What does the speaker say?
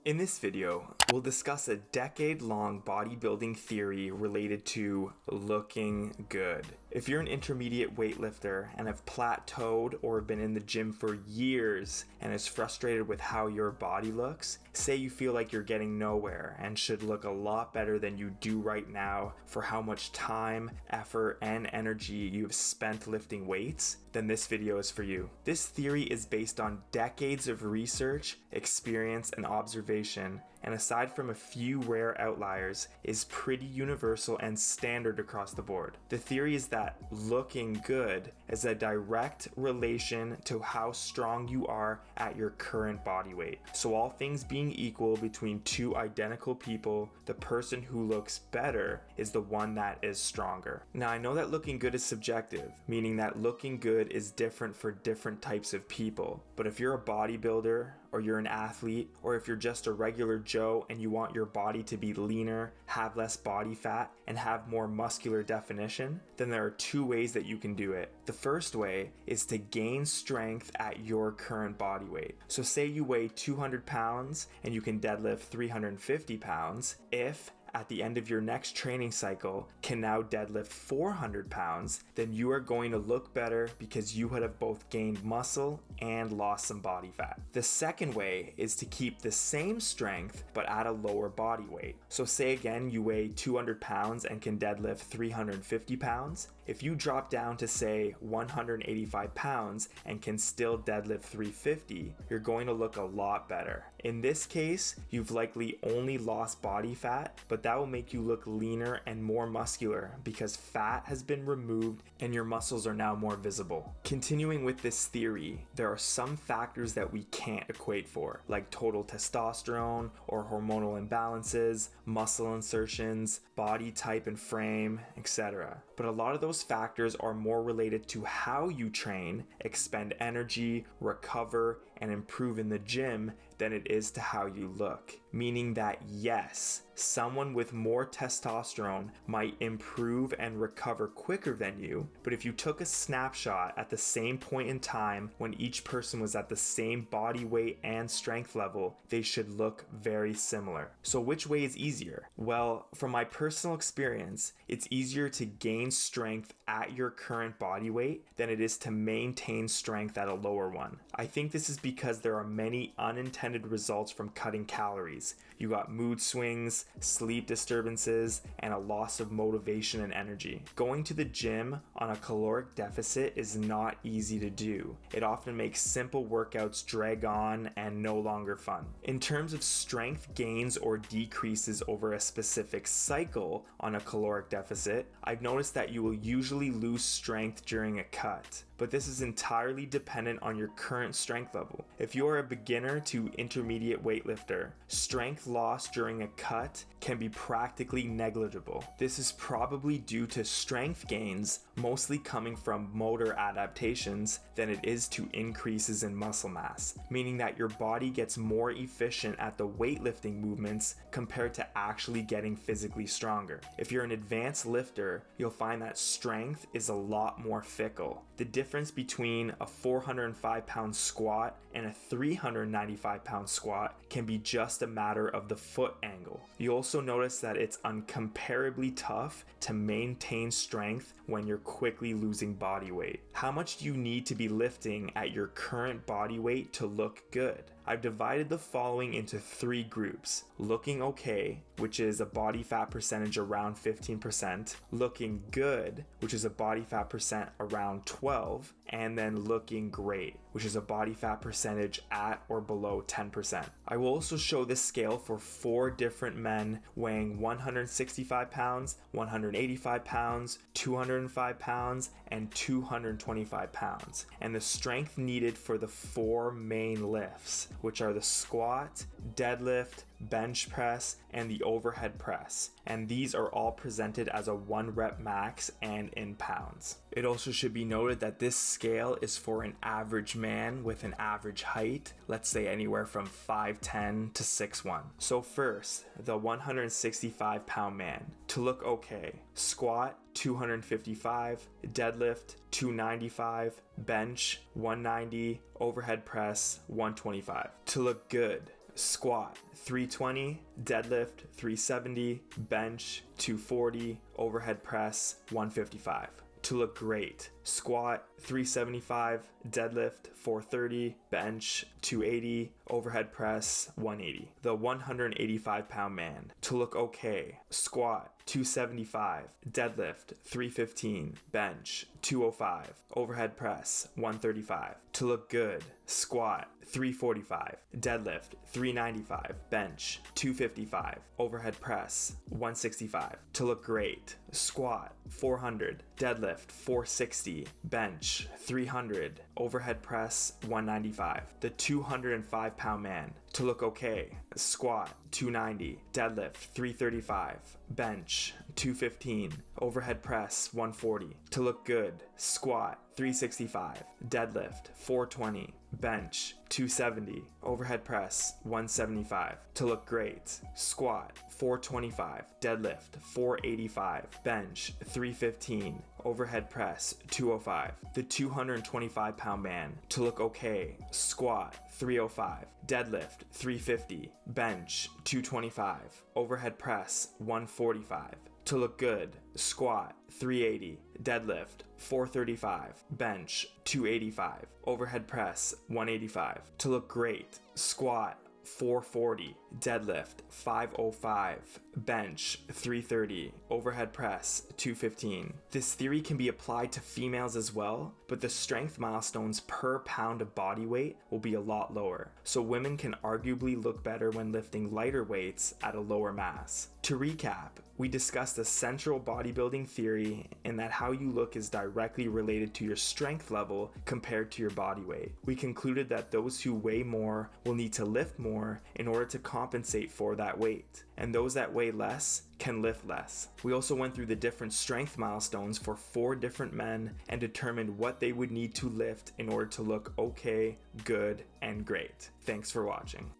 In this video, we'll discuss a decade-long bodybuilding theory related to looking good. If you're an intermediate weightlifter and have plateaued or been in the gym for years and is frustrated with how your body looks, say you feel like you're getting nowhere and should look a lot better than you do right now for how much time, effort, and energy you've spent lifting weights, then this video is for you. This theory is based on decades of research, experience, and observation, and aside from a few rare outliers, is pretty universal and standard across the board. The theory is that looking good is a direct relation to how strong you are at your current body weight. So all things being equal between two identical people, the person who looks better is the one that is stronger. Now I know that looking good is subjective, meaning that looking good is different for different types of people. But if you're a bodybuilder, or you're an athlete, or if you're just a regular Joe and you want your body to be leaner, have less body fat, and have more muscular definition, then there are two ways that you can do it. The first way is to gain strength at your current body weight. So say you weigh 200 pounds and you can deadlift 350 pounds. If at the end of your next training cycle can now deadlift 400 pounds, then you are going to look better because you would have both gained muscle and lost some body fat. The second way is to keep the same strength but at a lower body weight. So say again you weigh 200 pounds and can deadlift 350 pounds. If you drop down to say 185 pounds and can still deadlift 350, you're going to look a lot better. In this case, you've likely only lost body fat, but that will make you look leaner and more muscular because fat has been removed and your muscles are now more visible. Continuing with this theory, there are some factors that we can't equate for, like total testosterone or hormonal imbalances, muscle insertions, body type and frame, etc. But a lot of those factors are more related to how you train, expend energy, recover, and improve in the gym than it is to how you look. Meaning that yes, someone with more testosterone might improve and recover quicker than you, but if you took a snapshot at the same point in time when each person was at the same body weight and strength level, they should look very similar. So which way is easier? Well, from my personal experience, it's easier to gain strength at your current body weight than it is to maintain strength at a lower one. I think this is because there are many unintended results from cutting calories. You got mood swings, sleep disturbances, and a loss of motivation and energy. Going to the gym on a caloric deficit is not easy to do. It often makes simple workouts drag on and no longer fun. In terms of strength gains or decreases over a specific cycle on a caloric deficit, I've noticed that you will usually lose strength during a cut. But this is entirely dependent on your current strength level. If you are a beginner to intermediate weightlifter, strength loss during a cut can be practically negligible. This is probably due to strength gains mostly coming from motor adaptations than it is to increases in muscle mass, meaning that your body gets more efficient at the weightlifting movements compared to actually getting physically stronger. If you're an advanced lifter, you'll find that strength is a lot more fickle. The difference between a 405 pound squat and a 395 pound squat can be just a matter of the foot angle. You also notice that it's uncomparably tough to maintain strength when you're quickly losing body weight. How much do you need to be lifting at your current body weight to look good? I've divided the following into three groups: looking okay, which is a body fat percentage around 15%, looking good, which is a body fat percent around 12, and then looking great, which is a body fat percentage at or below 10%. I will also show this scale for 4 different men weighing 165 pounds, 185 pounds, 205 pounds, and 225 pounds, and the strength needed for the 4 main lifts, which are the squat, deadlift, bench press, and the overhead press. And these are all presented as a 1 rep max and in pounds. It also should be noted that this scale is for an average man with an average height, let's say anywhere from 5'10 to 6'1. So first, the 165 pound man. To look okay, squat 255, deadlift 295, bench 190, overhead press 125. To look good, squat 320, deadlift 370, bench 240, overhead press 155. To look great, squat 375, deadlift 430, bench 280, overhead press 180. The 185 pound man. To look okay, squat 275, deadlift 315, bench 205, overhead press 135. To look good, squat 345, deadlift 395, bench 255, overhead press 165. To look great, squat 400, deadlift 460, bench 300, overhead press 195. The 205 pound man. To look okay, squat 290, deadlift 335, bench 215, overhead press 140. To look good, squat 365, deadlift 420, bench 270, overhead press 175. To look great, squat 425, deadlift 485, bench 315, overhead press 205. The 225 pound man. To look okay, squat 305, deadlift 350, bench 225, overhead press 145. To look good, squat 380, deadlift 435, bench 285, overhead press 185. To look great, squat 440, deadlift 505, bench 330, overhead press 215. This theory can be applied to females as well, but the strength milestones per pound of body weight will be a lot lower, so women can arguably look better when lifting lighter weights at a lower mass. To recap, we discussed the central bodybuilding theory in that how you look is directly related to your strength level compared to your body weight. We concluded that those who weigh more will need to lift more in order to compensate for that weight, and those that weigh less can lift less. We also went through the different strength milestones for 4 different men and determined what they would need to lift in order to look okay, good, and great. Thanks for watching.